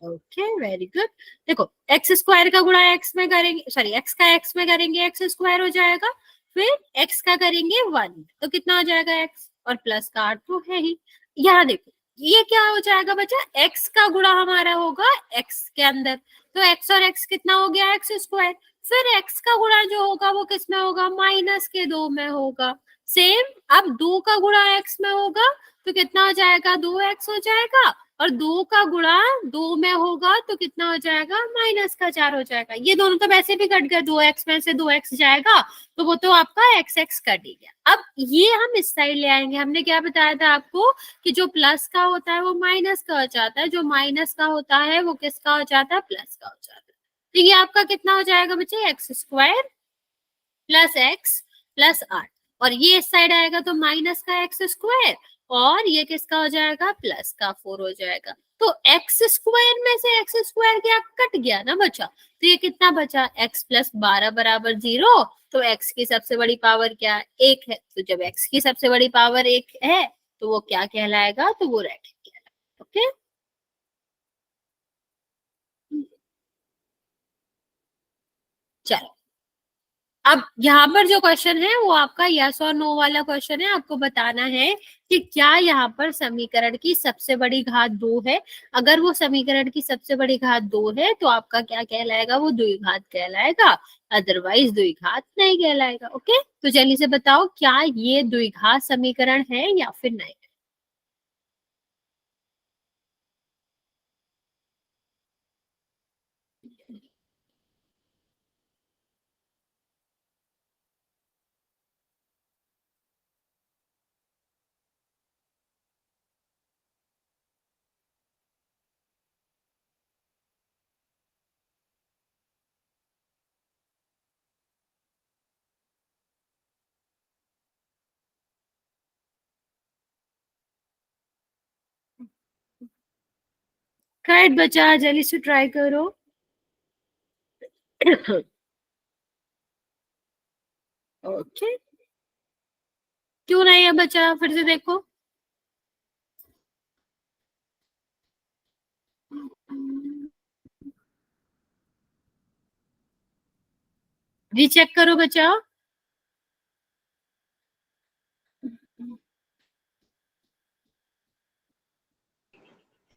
Okay, very good. देखो, एक्स स्क्वायर का गुणा एक्स में करेंगे, सॉरी एक्स का एक्स में करेंगे, एक्स स्क्वायर हो जाएगा। फिर एक्स का करेंगे 1, तो कितना हो जाएगा एक्स, और प्लस का आर तो है ही। यहाँ देखो, ये क्या हो जाएगा बच्चा, एक्स का गुणा हमारा होगा एक्स के अंदर, तो एक्स और एक्स कितना हो गया, एक्स स्क्वायर। फिर एक्स का गुणा जो होगा वो किस में होगा, माइनस के 2 में होगा। सेम, अब 2 का गुणा एक्स में होगा तो कितना हो जाएगा, 2x हो जाएगा। और 2 का गुणा 2 में होगा तो कितना हो जाएगा, माइनस का 4 हो जाएगा। ये दोनों तो वैसे भी कट गए, 2x में से 2x जाएगा तो वो तो आपका x x कट ही गया। अब ये हम इस साइड ले आएंगे। हमने क्या बताया था आपको कि जो प्लस का होता है वो माइनस का हो जाता है, जो माइनस का होता है वो किसका हो जाता है, प्लस का हो जाता है। तो ये आपका कितना हो जाएगा बच्चे, x square plus x plus 8, और ये इस साइड आएगा तो माइनस का एक्स स्क्वायर, और ये किसका हो जाएगा, प्लस का 4 हो जाएगा। तो एक्स स्क्वायर में से एक्स स्क्वायर क्या कट गया ना बचा, तो ये कितना बचा, एक्स प्लस 12 बराबर 0। तो एक्स की सबसे बड़ी पावर क्या है, 1 है। तो जब एक्स की सबसे बड़ी पावर 1 है तो वो क्या कहलाएगा, तो वो रैखिक कहलाएगा। ओके, चलो अब यहाँ पर जो क्वेश्चन है वो आपका यस और नो वाला क्वेश्चन है। आपको बताना है कि क्या यहाँ पर समीकरण की सबसे बड़ी घात 2 है। अगर वो समीकरण की सबसे बड़ी घात 2 है तो आपका क्या कहलाएगा, वो द्विघात कहलाएगा, अदरवाइज द्विघात नहीं कहलाएगा। ओके, तो जल्दी से बताओ क्या ये द्विघात समीकरण है या फिर नहीं। राइट बच्चा, जल्दी से ट्राई करो। ओके, क्यों नहीं है बच्चा, फिर से देखो। रीचेक करो बच्चा।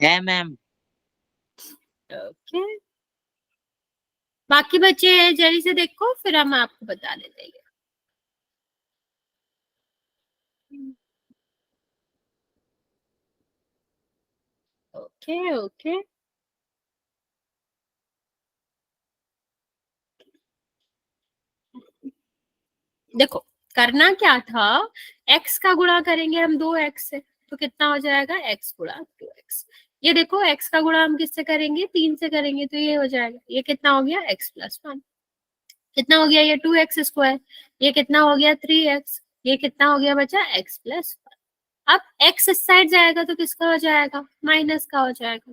है मैम। ओके, बाकी बच्चे जल्दी से देखो, फिर हम आपको बता देते हैं। ओके ओके, देखो करना क्या था, x का गुणा करेंगे हम 2x से, तो कितना हो जाएगा, x गुणा 2x। ये देखो x का गुणा हम किससे करेंगे, 3 से करेंगे, तो ये हो जाएगा, ये कितना हो गया, x प्लस 1। कितना हो गया, ये 2x स्क्वायर। ये कितना हो गया, 3x। ये कितना हो गया बच्चा, x प्लस 1। अब x इस साइड जाएगा तो किसका हो जाएगा, माइनस का हो जाएगा,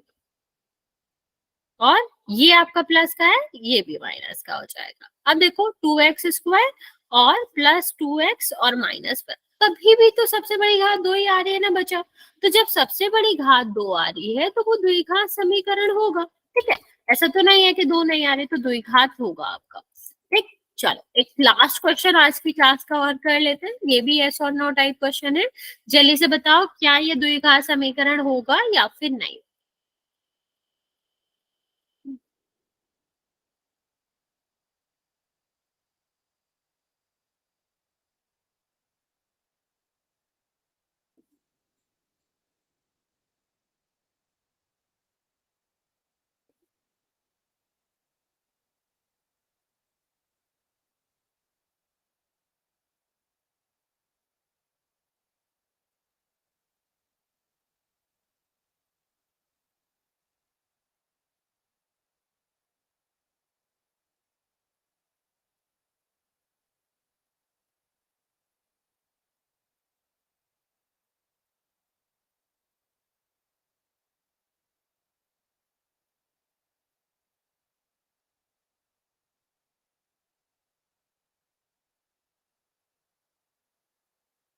और ये आपका प्लस का है, ये भी माइनस का हो जाएगा। अब देखो 2x स्क्वायर और प्लस 2x और माइनस पर, कभी भी तो सबसे बड़ी घात 2 ही आ रही है ना बच्चा। तो जब सबसे बड़ी घात 2 आ रही है तो वो द्विघात समीकरण होगा। ठीक है, ऐसा तो नहीं है कि 2 नहीं आ रहे, तो द्विघात होगा आपका। ठीक, चलो एक लास्ट क्वेश्चन आज की क्लास का और कर लेते हैं, ये भी यस और नो टाइप क्वेश्चन है। जल्दी से बताओ क्या ये द्विघात समीकरण होगा या फिर नहीं।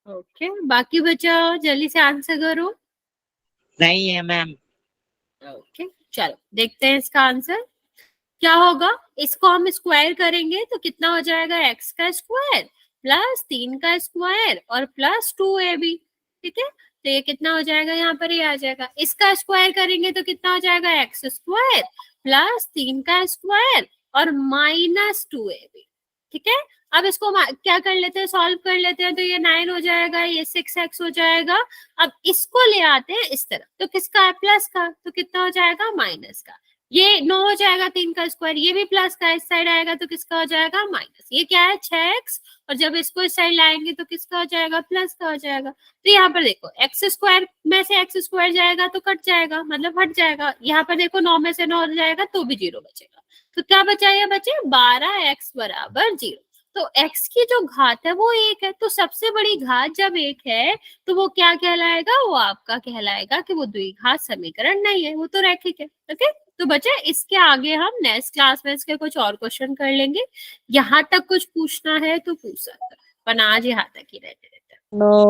ओके बाकी बचा जल्दी से आंसर करो। नहीं है मैम। ओके चलो देखते हैं इसका आंसर क्या होगा। इसको हम स्क्वायर करेंगे तो कितना हो जाएगा, एक्स का स्क्वायर प्लस 3 का स्क्वायर और प्लस 2ab। ठीक है तो ये कितना हो जाएगा, यहाँ पर ये आ जाएगा। इसका स्क्वायर करेंगे तो कितना हो जाएगा, एक्स स्क्वायर प्लस 3 का स्क्वायर और माइनस 2ab। ठीक है अब इसको क्या कर लेते हैं, सॉल्व कर लेते हैं। तो ये 9 हो जाएगा, ये 6x हो जाएगा। अब इसको ले आते हैं इस तरफ, तो किसका है, प्लस का, तो कितना हो जाएगा, माइनस का। ये 9 हो जाएगा 3 का स्क्वायर, ये भी प्लस का, इस साइड आएगा तो किसका हो जाएगा, माइनस। ये क्या है, 6x, और जब इसको इस साइड लाएंगे तो किसका हो जाएगा, प्लस का हो जाएगा। तो यहाँ पर देखो एक्स स्क्वायर में से एक्स स्क्वायर जाएगा तो कट जाएगा, मतलब हट जाएगा। यहाँ पर देखो 9 में से 9 हट जाएगा तो भी 0 बचेगा। तो क्या बचा, ये बचे 12x बराबर 0। तो x की जो घात है वो 1 है, तो सबसे बड़ी घात जब 1 है तो वो क्या कहलाएगा, वो आपका कहलाएगा कि वो द्विघात समीकरण नहीं है, वो तो रैखिक है। ओके तो बच्चे इसके आगे हम नेक्स्ट क्लास में इसके कुछ और क्वेश्चन कर लेंगे। यहाँ तक कुछ पूछना है तो पूछ सकते हैं, पर आज यहाँ तक ही रहते रहते हैं। नो